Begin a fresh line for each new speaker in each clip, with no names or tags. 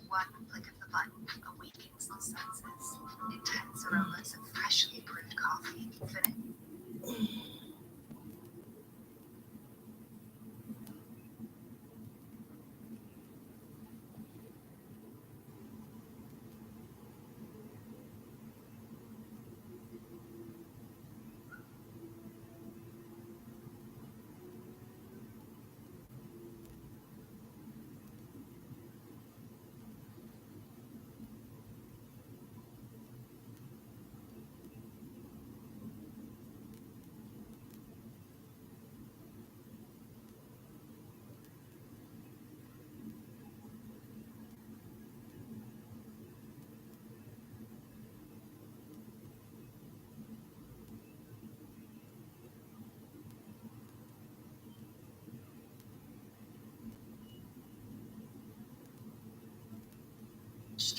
One click of the button awakens the senses. Intense aromas of freshly brewed coffee.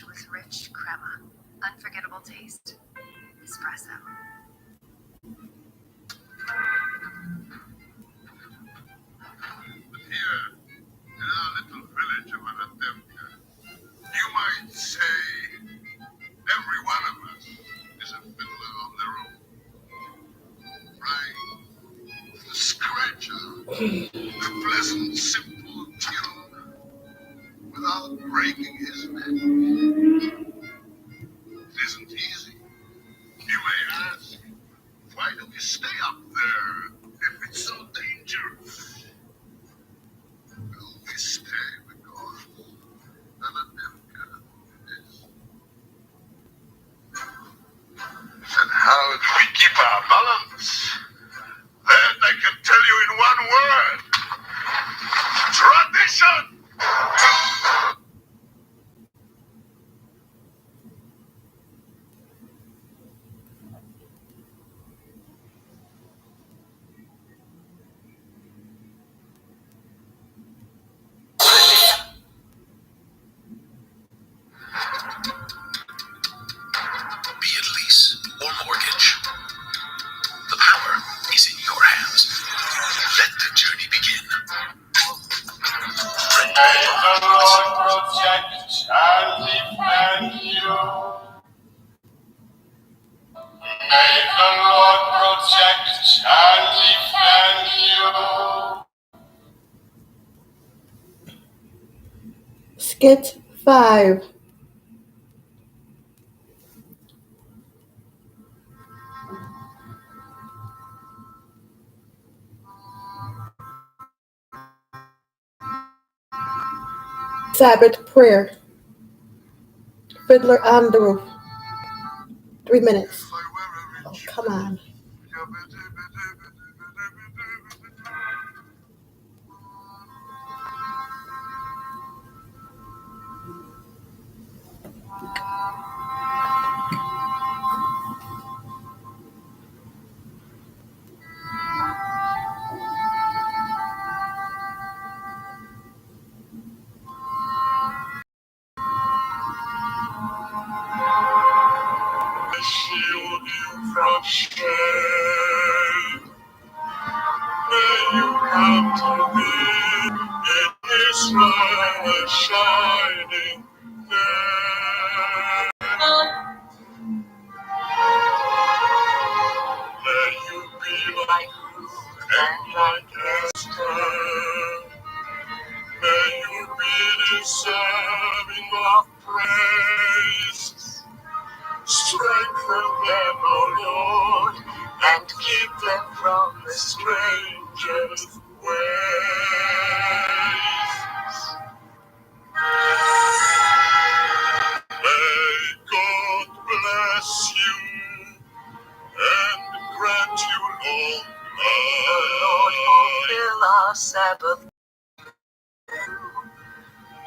With rich crema, unforgettable taste, espresso.
Here, in our little village of Anademka, you might say every one of us is a fiddler on their own. Right? The scratcher, a pleasant, simple tune without breaking his neck. It isn't easy. You may ask, why do we stay up there if it's so dangerous? Well, we stay because Anademka is. And how do we keep our balance? That I can tell you in one word. Tradition!
Be it lease or mortgage, the power is in your hands. Let the journey begin.
May the Lord protect and defend you. May the Lord protect and defend you.
Skit 5. Sabbath prayer. Fiddler on the roof. 3 minutes. Oh, come on.
Shield you from shame. May you come to me in Israel's shining name. May you be like Ruth and like Esther. May you be deserving of praise. Strengthen them, O Lord, and keep them from the stranger's ways. May God bless you and grant you long life. The Lord fulfill our Sabbath.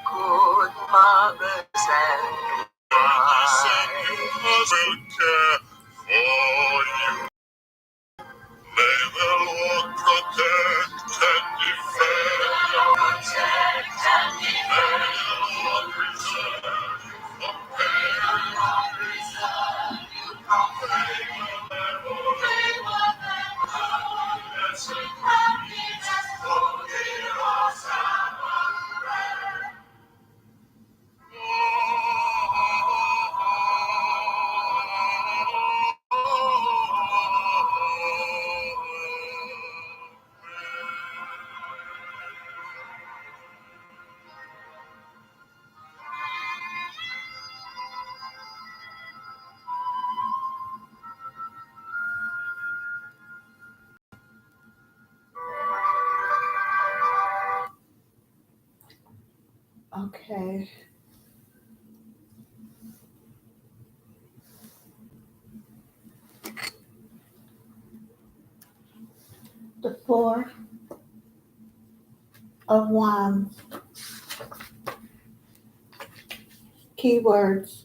Good mothers and wives will care for you. May the Lord protect and defend you. May the Lord preserve you from pain. Yes, and forgive us our prayer.
Okay. The Four of Wands. Keywords: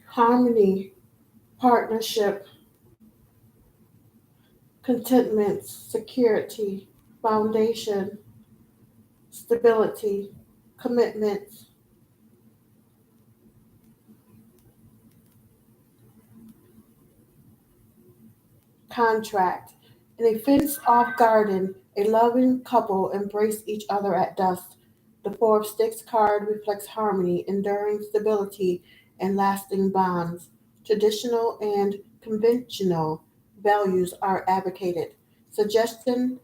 harmony, partnership, contentment, security, foundation, stability, commitment, contract. In a fenced-off garden, a loving couple embrace each other at dusk. The Four of Sticks card reflects harmony, enduring stability, and lasting bonds. Traditional and conventional values are advocated, suggesting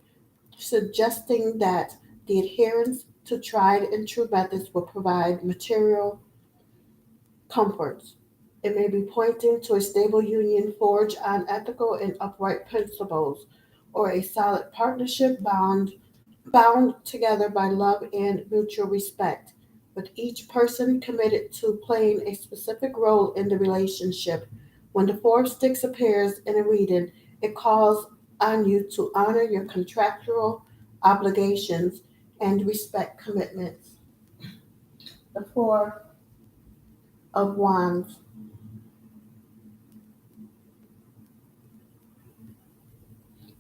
that the adherence to tried and true methods will provide material comforts. It may be pointing to a stable union forged on ethical and upright principles, or a solid partnership bound together by love and mutual respect, with each person committed to playing a specific role in the relationship. When the Four of Sticks appears in a reading, it calls on you to honor your contractual obligations and respect commitments. The Four of Wands.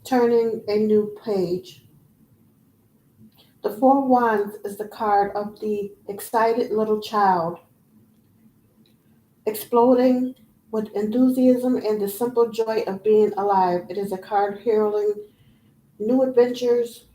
Turning a new page. The Four of Wands is the card of the excited little child, exploding with enthusiasm and the simple joy of being alive. It is a card heralding new adventures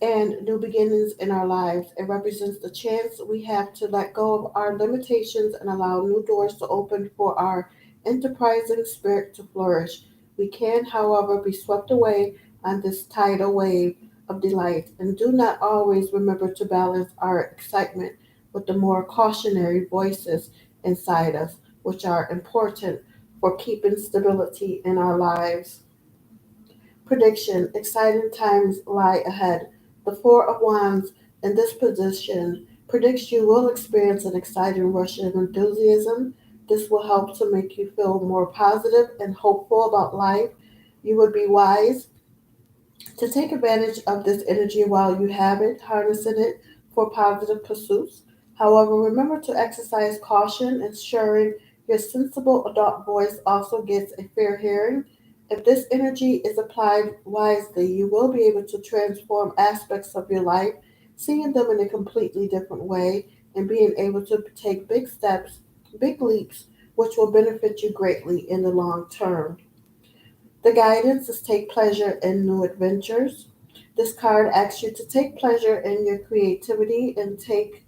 and new beginnings in our lives. It represents the chance we have to let go of our limitations and allow new doors to open for our enterprising spirit to flourish. We can, however, be swept away on this tidal wave of delight and do not always remember to balance our excitement with the more cautionary voices inside us, which are important for keeping stability in our lives. Prediction: exciting times lie ahead. The Four of Wands in this position predicts you will experience an exciting rush of enthusiasm. This will help to make you feel more positive and hopeful about life. You would be wise to take advantage of this energy while you have it, harnessing it for positive pursuits. However, remember to exercise caution, ensuring your sensible adult voice also gets a fair hearing. If this energy is applied wisely, you will be able to transform aspects of your life, seeing them in a completely different way, and being able to take big steps, big leaps, which will benefit you greatly in the long term. The guidance is take pleasure in new adventures. This card asks you to take pleasure in your creativity and take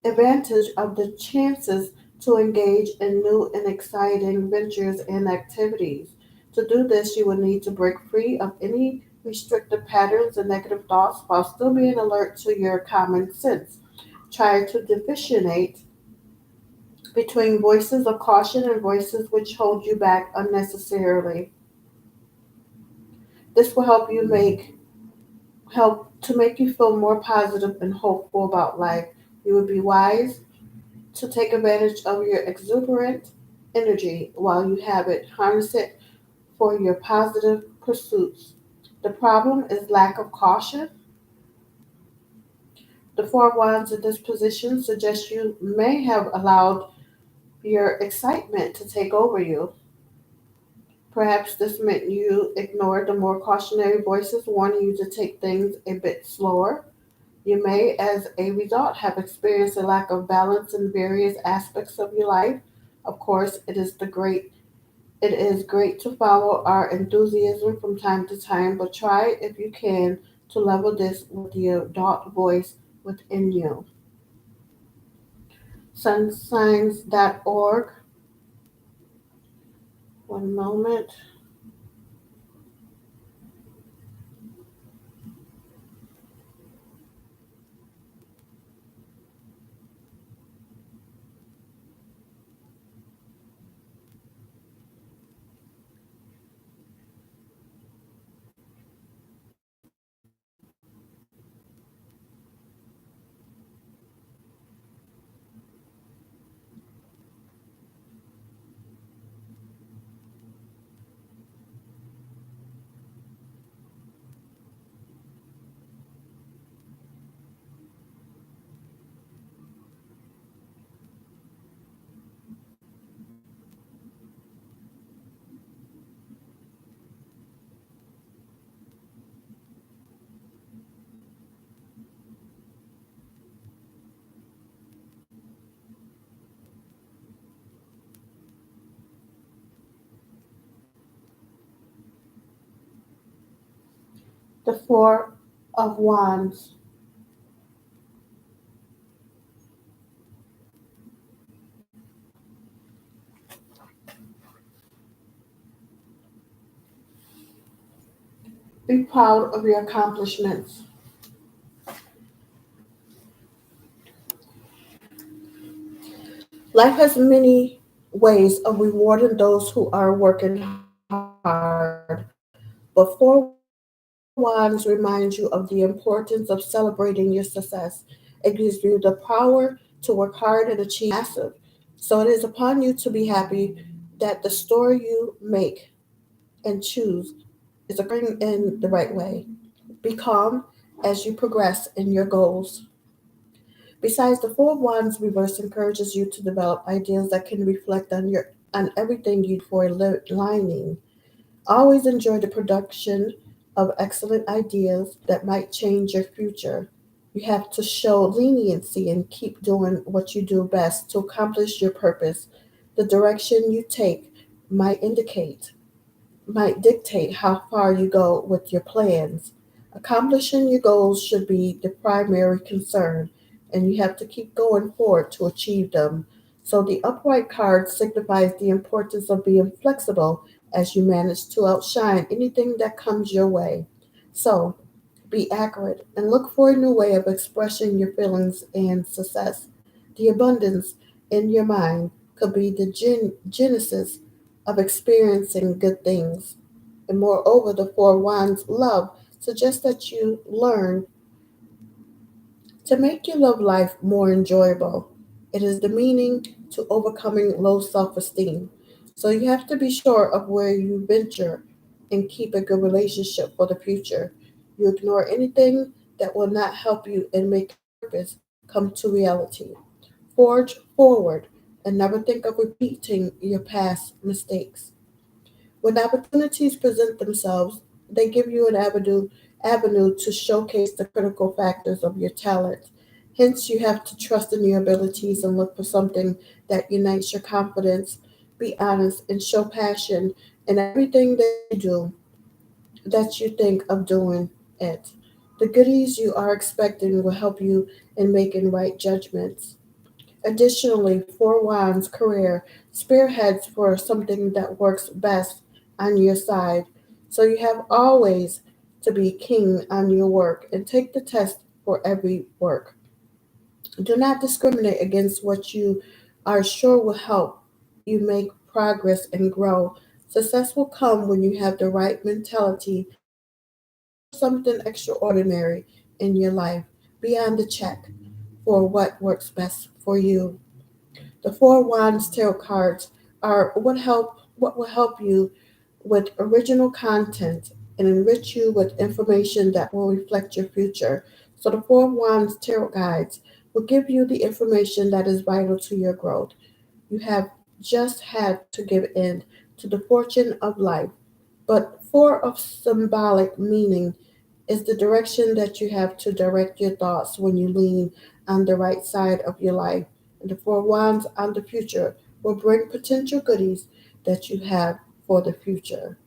advantage of the chances to engage in new and exciting ventures and activities. To do this, you will need to break free of any restrictive patterns and negative thoughts while still being alert to your common sense. Try to differentiate between voices of caution and voices which hold you back unnecessarily. This will help to make you feel more positive and hopeful about life. You would be wise to take advantage of your exuberant energy while you have it. Harness it for your positive pursuits. The problem is lack of caution. The Four of Wands in this position suggests you may have allowed your excitement to take over you. Perhaps this meant you ignored the more cautionary voices warning you to take things a bit slower. You may, as a result, have experienced a lack of balance in various aspects of your life. Of course, it is great to follow our enthusiasm from time to time, but try if you can to level this with the adult voice within you. Sunsigns.org. One moment. The Four of Wands. Be proud of your accomplishments. Life has many ways of rewarding those who are working hard, but Four Wands reminds you of the importance of celebrating your success. It gives you the power to work hard and achieve something massive. So it is upon you to be happy that the story you make and choose is occurring in the right way. Be calm as you progress in your goals. Besides, the Four of Wands reverse encourages you to develop ideas that can reflect on everything you do before lining. Always enjoy the production of excellent ideas that might change your future. You have to show leniency and keep doing what you do best to accomplish your purpose. The direction you take might indicate might dictate how far you go with your plans. Accomplishing your goals should be the primary concern, and you have to keep going forward to achieve them. So, the upright card signifies the importance of being flexible as you manage to outshine anything that comes your way. So, be accurate and look for a new way of expressing your feelings and success. The abundance in your mind could be the genesis of experiencing good things. And moreover, the Four Wands love suggests that you learn to make your love life more enjoyable. It is the meaning to overcoming low self esteem. So you have to be sure of where you venture and keep a good relationship for the future. You ignore anything that will not help you and make your purpose come to reality. Forge forward and never think of repeating your past mistakes. When opportunities present themselves, they give you an avenue to showcase the critical factors of your talent. Hence, you have to trust in your abilities and look for something that unites your confidence. Be honest and show passion in everything that you do, that you think of doing it. The goodies you are expecting will help you in making right judgments. Additionally, Four Wands career spearheads for something that works best on your side. So you have always to be king on your work and take the test for every work. Do not discriminate against what you are sure will help you make progress and grow. Success will come when you have the right mentality to look for something extraordinary in your life beyond the check for what works best for you. The Four Wands tarot cards are what will help you with original content and enrich you with information that will reflect your future. So the Four Wands tarot guides will give you the information that is vital to your growth. You have just had to give in to the fortune of life. But four of symbolic meaning is the direction that you have to direct your thoughts when you lean on the right side of your life. And the Four Wands on the future will bring potential goodies that you have for the future.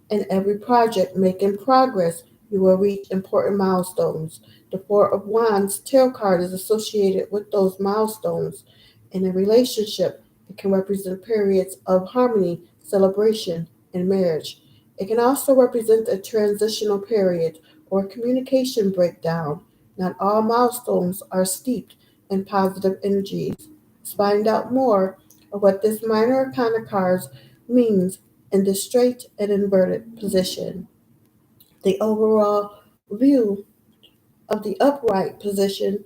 In every project making progress, you will reach important milestones. The Four of Wands tarot card is associated with those milestones. In a relationship, it can represent periods of harmony, celebration, and marriage. It can also represent a transitional period or communication breakdown. Not all milestones are steeped in positive energies. Let's find out more of what this minor arcana cards means in the straight and inverted position. The overall view of the upright position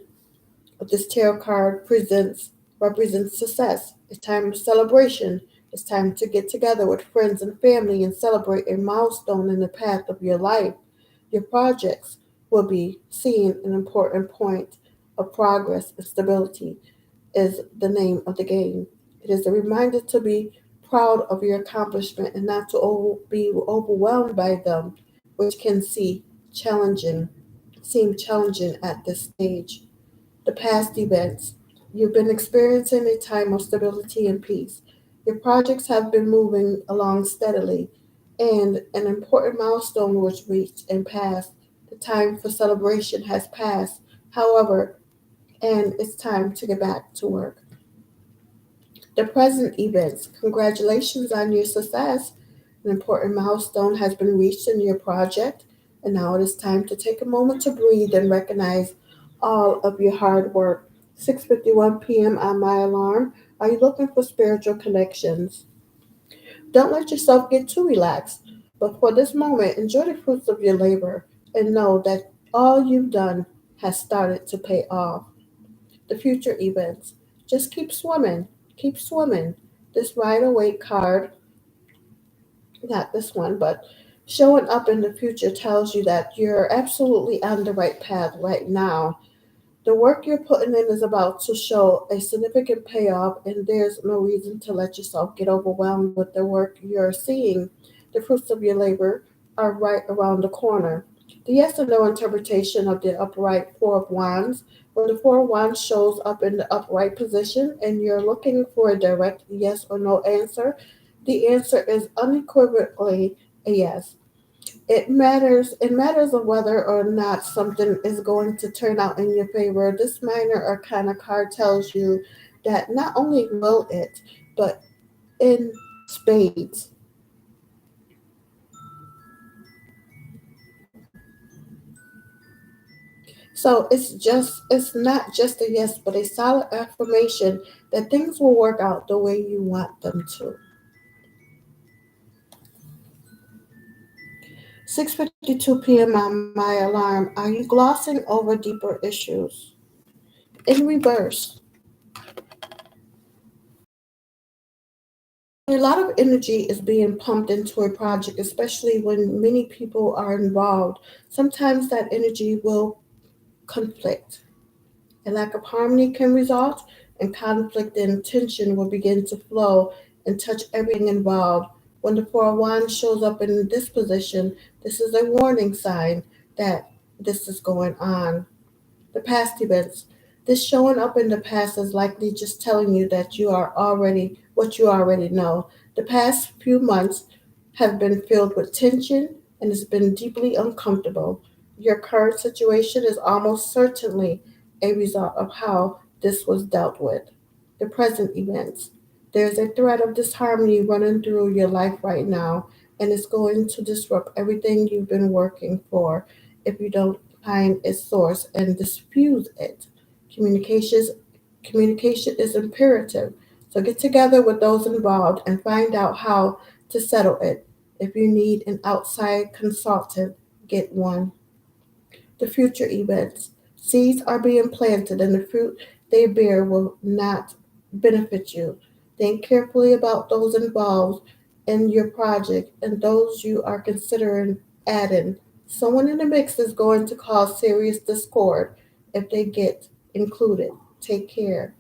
of this tarot card presents represents success. It's time of celebration. It's time to get together with friends and family and celebrate a milestone in the path of your life. Your projects will be seeing an important point of progress and stability is the name of the game. It is a reminder to be proud of your accomplishment and not to be overwhelmed by them, which can seem challenging at this stage. The past events. You've been experiencing a time of stability and peace. Your projects have been moving along steadily, and an important milestone was reached and passed. time for celebration has passed. However, and it's time to get back to work. The present events. Congratulations on your success. An important milestone has been reached in your project, and now it is time to take a moment to breathe and recognize all of your hard work. 6:51 p.m. on my alarm. Are you looking for spiritual connections? Don't let yourself get too relaxed, but for this moment, enjoy the fruits of your labor and know that all you've done has started to pay off. The future events. Just keep swimming. Keep swimming. This Rider Waite card, not this one, but showing up in the future tells you that you're absolutely on the right path right now. The work you're putting in is about to show a significant payoff, and there's no reason to let yourself get overwhelmed with the work you're seeing. The fruits of your labor are right around the corner. The yes or no interpretation of the upright Four of Wands. When the Four of Wands shows up in the upright position and you're looking for a direct yes or no answer, the answer is unequivocally a yes. It matters of whether or not something is going to turn out in your favor. This minor arcana card tells you that not only will it, but in spades. So it's not just a yes, but a solid affirmation that things will work out the way you want them to. 6:52 p.m. on my alarm. Are you glossing over deeper issues? In reverse, a lot of energy is being pumped into a project, especially when many people are involved. Sometimes that energy will conflict. A lack of harmony can result, and conflict and tension will begin to flow and touch everything involved. When the Four of Wands shows up in this position, this is a warning sign that this is going on. The past events. This showing up in the past is likely just telling you that you are already what you already know. The past few months have been filled with tension and it's been deeply uncomfortable. Your current situation is almost certainly a result of how this was dealt with. The present events. There's a thread of disharmony running through your life right now, and it's going to disrupt everything you've been working for if you don't find its source and diffuse it. Communications Communication is imperative. So get together with those involved and find out how to settle it. If you need an outside consultant, get one. The future events. Seeds are being planted and the fruit they bear will not benefit you. Think carefully about those involved in your project and those you are considering adding. Someone in the mix is going to cause serious discord if they get included. Take care.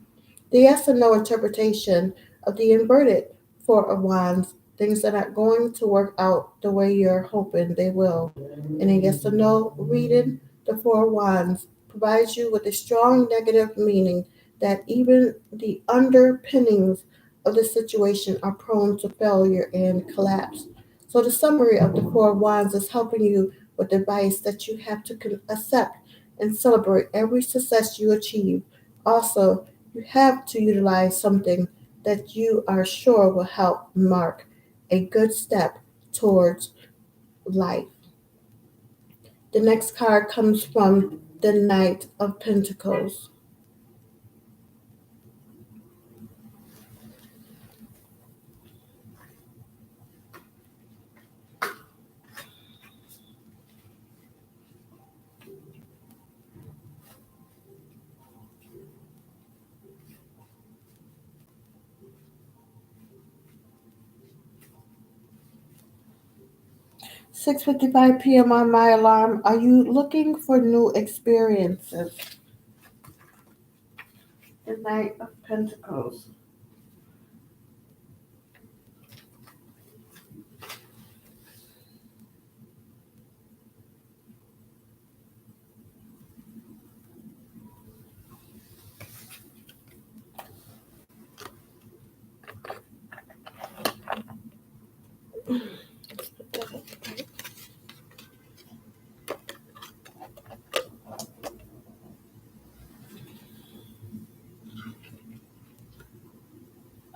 The yes and no interpretation of the inverted Four of Wands, things are not going to work out the way you're hoping they will. In a yes or no reading, the Four of Wands provides you with a strong negative meaning that even the underpinnings of the situation are prone to failure and collapse. So the summary of the Four of Wands is helping you with advice that you have to accept and celebrate every success you achieve. Also, you have to utilize something that you are sure will help mark a good step towards life. The next card comes from the Knight of Pentacles. 6:55 p.m. on my alarm. Are you looking for new experiences? The Knight of Pentacles.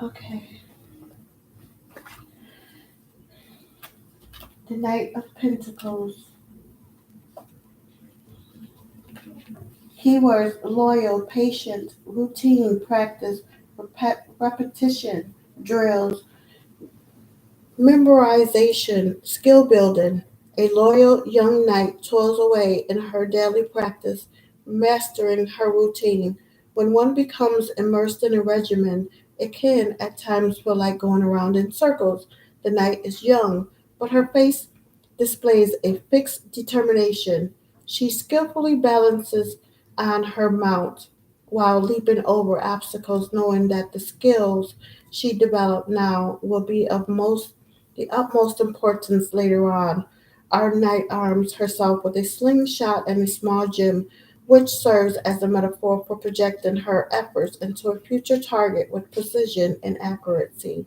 Okay. The Knight of Pentacles. Keywords: loyal, patient, routine, practice, repetition, drills, memorization, skill building. A loyal young knight toils away in her daily practice, mastering her routine. When one becomes immersed in a regimen, it can at times feel like going around in circles. The knight is young, but her face displays a fixed determination. She skillfully balances on her mount while leaping over obstacles, knowing that the skills she developed now will be of the utmost importance later on. Our knight arms herself with a slingshot and a small gem, which serves as a metaphor for projecting her efforts into a future target with precision and accuracy.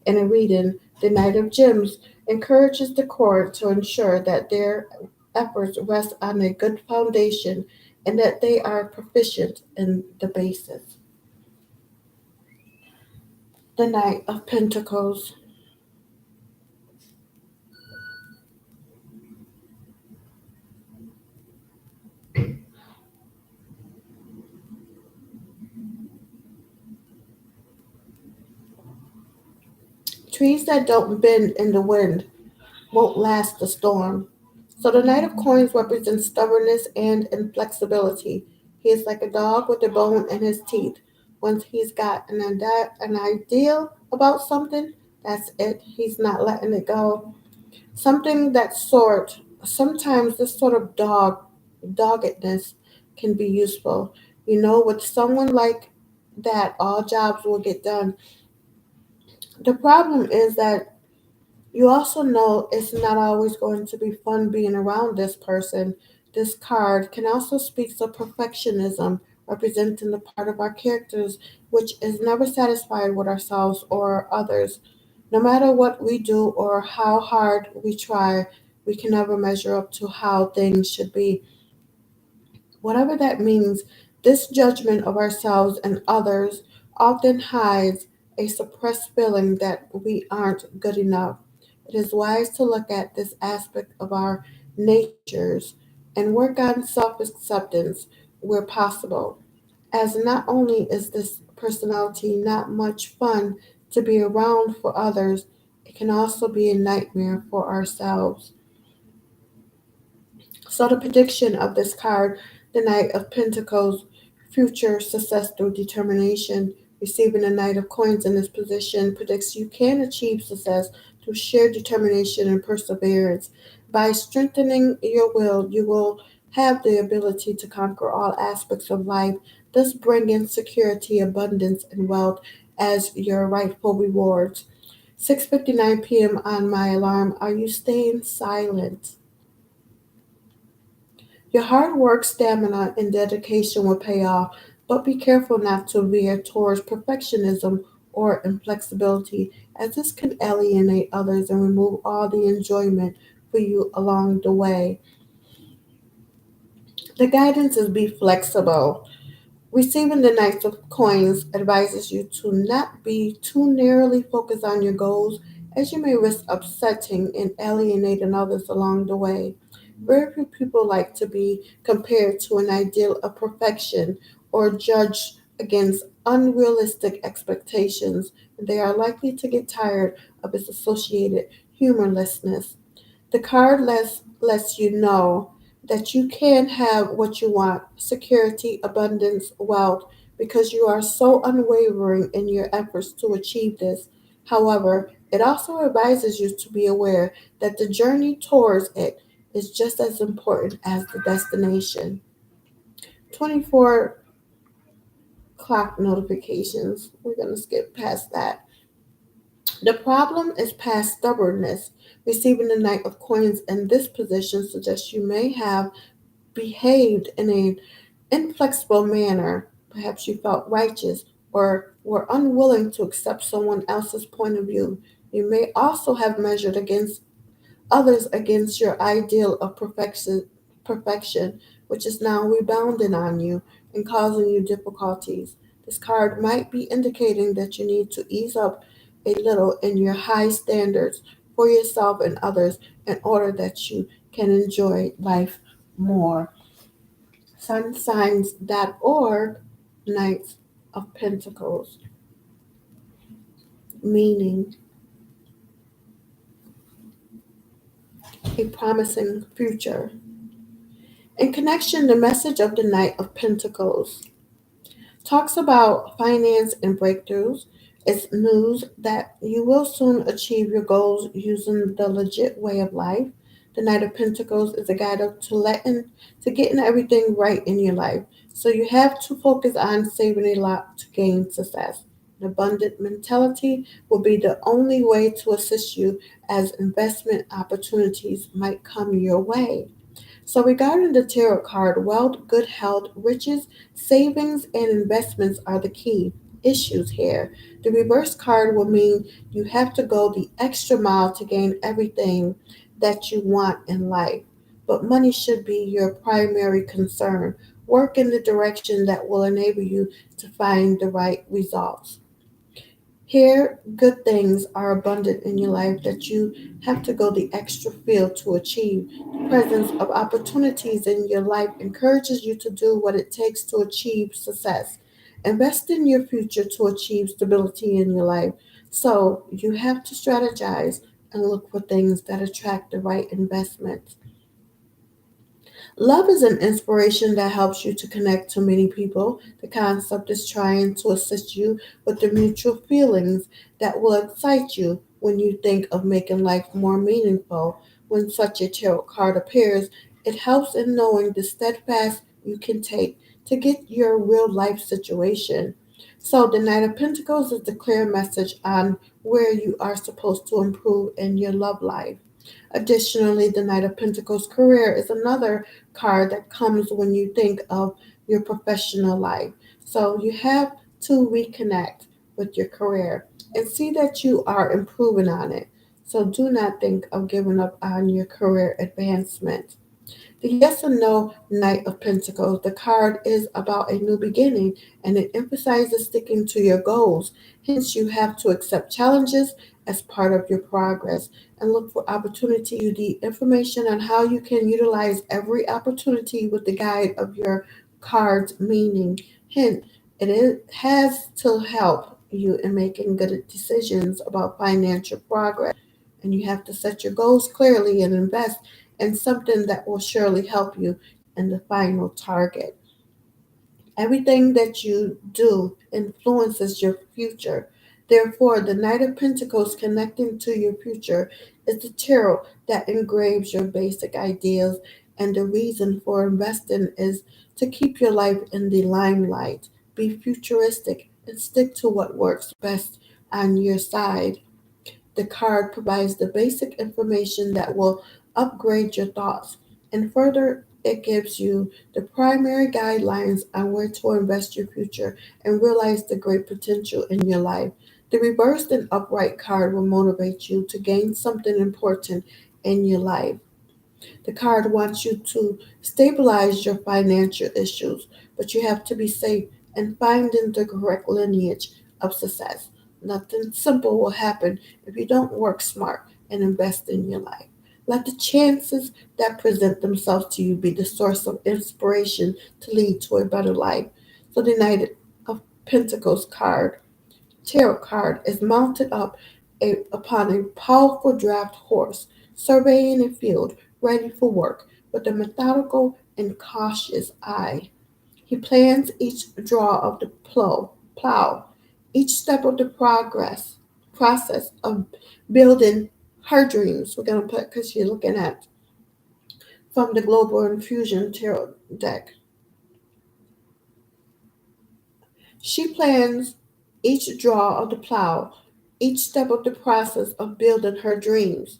In a reading, the Knight of Gems encourages the court to ensure that their efforts rest on a good foundation and that they are proficient in the basis. The Knight of Pentacles. Trees that don't bend in the wind won't last the storm. So the Knight of Coins represents stubbornness and inflexibility. He is like a dog with a bone in his teeth. Once he's got an ideal about something, that's it. He's not letting it go. Sometimes this sort of doggedness can be useful. With someone like that, all jobs will get done. The problem is that you also know it's not always going to be fun being around this person. This card can also speak of perfectionism, representing the part of our characters which is never satisfied with ourselves or others. No matter what we do or how hard we try, we can never measure up to how things should be. Whatever that means, this judgment of ourselves and others often hides a suppressed feeling that we aren't good enough. It is wise to look at this aspect of our natures and work on self acceptance where possible, as not only is this personality not much fun to be around for others, it can also be a nightmare for ourselves. So the prediction of this card, the Knight of Pentacles, future success through determination. Receiving the Knight of Coins in this position predicts you can achieve success through sheer determination and perseverance. By strengthening your will, you will have the ability to conquer all aspects of life, thus bringing security, abundance, and wealth as your rightful rewards. 6:59 p.m. on my alarm. Are you staying silent? Your hard work, stamina, and dedication will pay off, but be careful not to veer towards perfectionism or inflexibility, as this can alienate others and remove all the enjoyment for you along the way. The guidance is be flexible. Receiving the Knights of Coins advises you to not be too narrowly focused on your goals, as you may risk upsetting and alienating others along the way. Very few people like to be compared to an ideal of perfection or judged against unrealistic expectations. They are likely to get tired of its associated humorlessness. The card lets you know that you can have what you want: security, abundance, wealth because you are so unwavering in your efforts to achieve this. However, it also advises you to be aware that the journey towards it is just as important as the destination. 24 clock notifications. We're going to skip past that. The problem is past stubbornness. Receiving the Knight of Coins in this position suggests you may have behaved in an inflexible manner. Perhaps you felt righteous or were unwilling to accept someone else's point of view. You may also have measured against others against your ideal of perfection, which is now rebounding on you and causing you difficulties. This card might be indicating that you need to ease up a little in your high standards for yourself and others in order that you can enjoy life more. Sunsigns.org, Knights of Pentacles, meaning a promising future. In connection, the message of the Knight of Pentacles talks about finance and breakthroughs. It's news that you will soon achieve your goals using the legit way of life. The Knight of Pentacles is a guide to getting everything right in your life. So you have to focus on saving a lot to gain success. An abundant mentality will be the only way to assist you as investment opportunities might come your way. So, regarding the tarot card, wealth, good health, riches, savings, and investments are the key issues here. The reverse card will mean you have to go the extra mile to gain everything that you want in life. But money should be your primary concern. Work in the direction that will enable you to find the right results. Here, good things are abundant in your life that you have to go the extra field to achieve. The presence of opportunities in your life encourages you to do what it takes to achieve success. Invest in your future to achieve stability in your life. So, you have to strategize and look for things that attract the right investments. Love is an inspiration that helps you to connect to many people. The concept is trying to assist you with the mutual feelings that will excite you when you think of making life more meaningful. When such a tarot card appears, it helps in knowing the steadfast you can take to get your real life situation. So, the Knight of Pentacles is the clear message on where you are supposed to improve in your love life. Additionally, the Knight of Pentacles career is another card that comes when you think of your professional life. So you have to reconnect with your career and see that you are improving on it. So do not think of giving up on your career advancement. The yes and no Knight of Pentacles, the card is about a new beginning and it emphasizes sticking to your goals. Hence, you have to accept challenges as part of your progress and look for opportunity. The information on how you can utilize every opportunity with the guide of your card's meaning. Hint, has to help you in making good decisions about financial progress. And you have to set your goals clearly and invest in something that will surely help you in the final target. Everything that you do influences your future. Therefore, the Knight of Pentacles connecting to your future is the tarot that engraves your basic ideas, and the reason for investing is to keep your life in the limelight. Be futuristic and stick to what works best on your side. The card provides the basic information that will upgrade your thoughts, and further, it gives you the primary guidelines on where to invest your future and realize the great potential in your life. The reversed and upright card will motivate you to gain something important in your life. The card wants you to stabilize your financial issues, but you have to be safe and finding the correct lineage of success. Nothing simple will happen if you don't work smart and invest in your life. Let the chances that present themselves to you be the source of inspiration to lead to a better life. So the Knight of Pentacles card, tarot card, is mounted upon a powerful draft horse, surveying a field ready for work with a methodical and cautious eye. He plans each draw of the plow, each step of the process of building her dreams. We're going to put, because you're looking at from the Global Infusion Tarot deck. She plans each draw of the plow, each step of the process of building her dreams.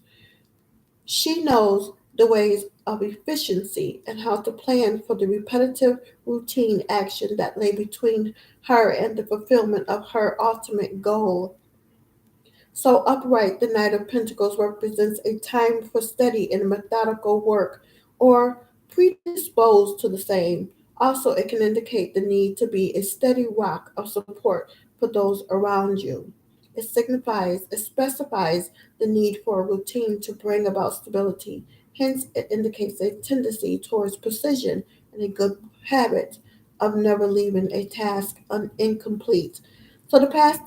She knows the ways of efficiency and how to plan for the repetitive routine action that lay between her and the fulfillment of her ultimate goal. So upright, the Knight of Pentacles represents a time for steady and methodical work, or predisposed to the same. Also, it can indicate the need to be a steady rock of support for those around you. It specifies the need for a routine to bring about stability. Hence, it indicates a tendency towards precision and a good habit of never leaving a task incomplete. So, the past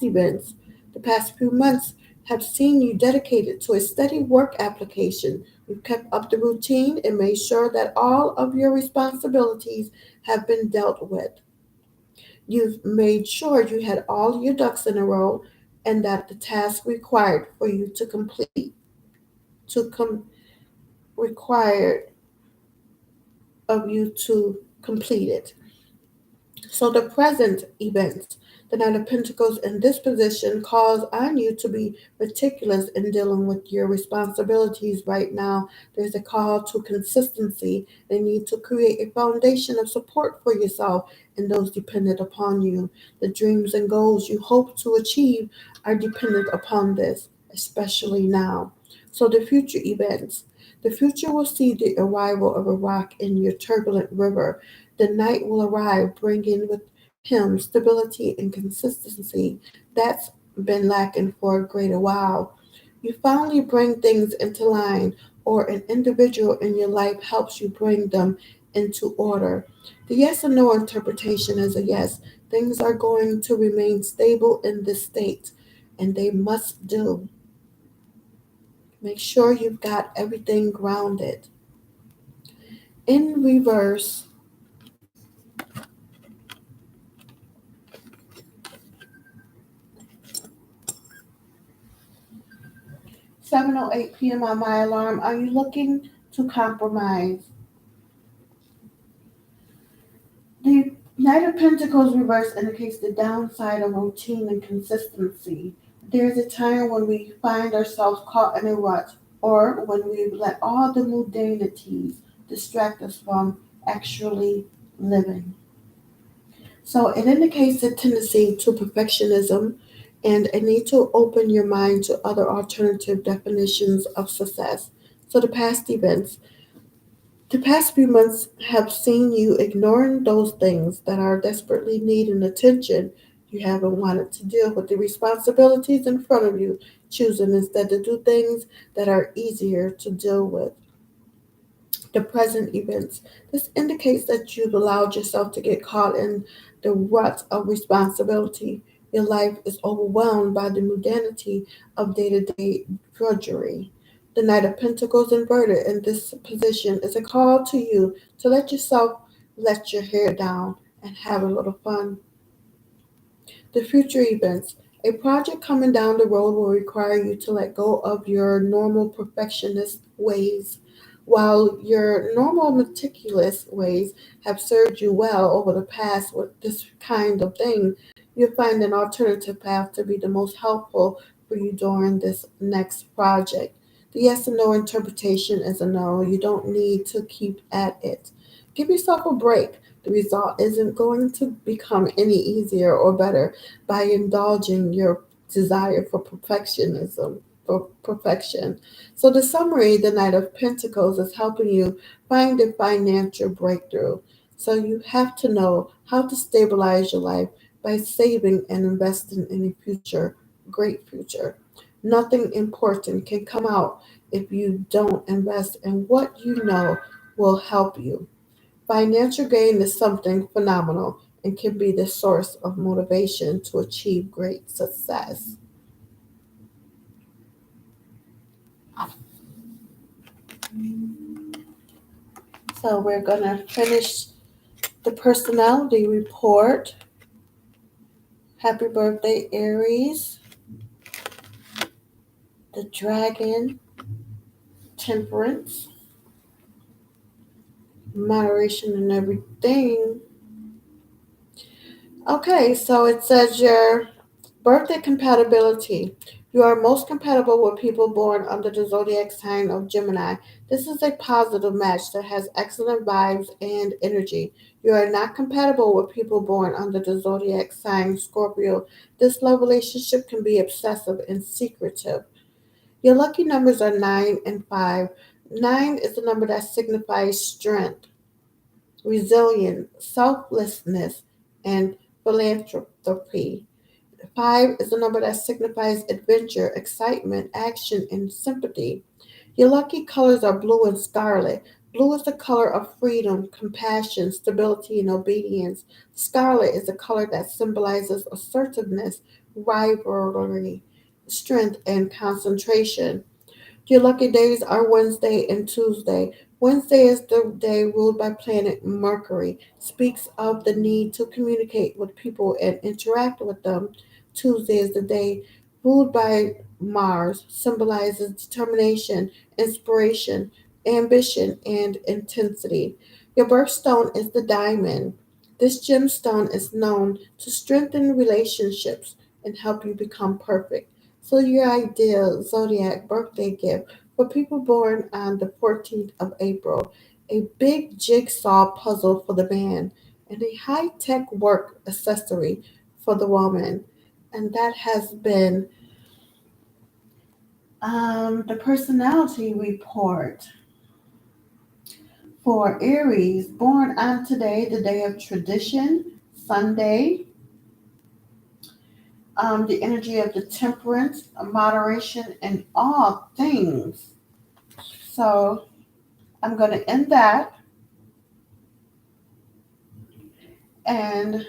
few months, have seen you dedicated to a steady work application. You've kept up the routine and made sure that all of your responsibilities have been dealt with. You've made sure you had all your ducks in a row and that the task required for you to complete to com- required of you to complete it. So the present events, the Knight of Pentacles in this position calls on you to be meticulous in dealing with your responsibilities right now. There's a call to consistency. They need to create a foundation of support for yourself and those dependent upon you. The dreams and goals you hope to achieve are dependent upon this, especially now. So the future events. The future will see the arrival of a rock in your turbulent river. The night will arrive, bringing with him stability and consistency that's been lacking for a greater while. You finally bring things into line, or an individual in your life helps you bring them into order. The yes and no interpretation is a yes. Things are going to remain stable in this state, and they must do. Make sure you've got everything grounded. In reverse, 7:08 p.m. on my alarm. Are you looking to compromise? The Knight of Pentacles reverse indicates the downside of routine and consistency. There is a time when we find ourselves caught in a rut, or when we let all the mundanities distract us from actually living. So it indicates a tendency to perfectionism and a need to open your mind to other alternative definitions of success. So the past few months have seen you ignoring those things that are desperately needing attention. You haven't wanted to deal with the responsibilities in front of you, choosing instead to do things that are easier to deal with. The present events. This indicates that you've allowed yourself to get caught in the rut of responsibility. Your life is overwhelmed by the mundanity of day to day drudgery. The Knight of Pentacles inverted in this position is a call to you to let your hair down and have a little fun. The future events. A project coming down the road will require you to let go of your normal perfectionist ways. While your normal meticulous ways have served you well over the past with this kind of thing, you'll find an alternative path to be the most helpful for you during this next project. The yes and no interpretation is a no. You don't need to keep at it. Give yourself a break. The result isn't going to become any easier or better by indulging your desire for perfection. So the summary, the Knight of Pentacles is helping you find a financial breakthrough. So you have to know how to stabilize your life by saving and investing in a future, great future. Nothing important can come out if you don't invest in what you know will help you. Financial gain is something phenomenal and can be the source of motivation to achieve great success. So we're going to finish the personality report. Happy birthday, Aries, the dragon, temperance, moderation in everything. Okay, so it says your birthday compatibility. You are most compatible with people born under the zodiac sign of Gemini. This is a positive match that has excellent vibes and energy. You are not compatible with people born under the zodiac sign Scorpio. This love relationship can be obsessive and secretive. Your lucky numbers are 9 and 5. 9 is the number that signifies strength. resilience, selflessness, and philanthropy. 5 is a number that signifies adventure, excitement, action, and sympathy. Your lucky colors are blue and scarlet. Blue is the color of freedom, compassion, stability, and obedience. Scarlet is a color that symbolizes assertiveness, rivalry, strength, and concentration. Your lucky days are Wednesday and Tuesday. Wednesday is the day ruled by planet Mercury, speaks of the need to communicate with people and interact with them. Tuesday is the day ruled by Mars, symbolizes determination, inspiration, ambition, and intensity. Your birthstone is the diamond. This gemstone is known to strengthen relationships and help you become perfect. So, your ideal zodiac birthday gift for people born on the 14th of April, a big jigsaw puzzle for the man, and a high tech work accessory for the woman. And that has been the personality report for Aries, born on today, the day of tradition, Sunday. The energy of the temperance, moderation in all things. So I'm going to end that and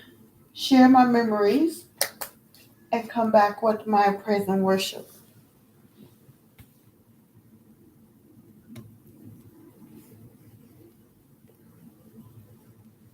share my memories and come back with my praise and worship.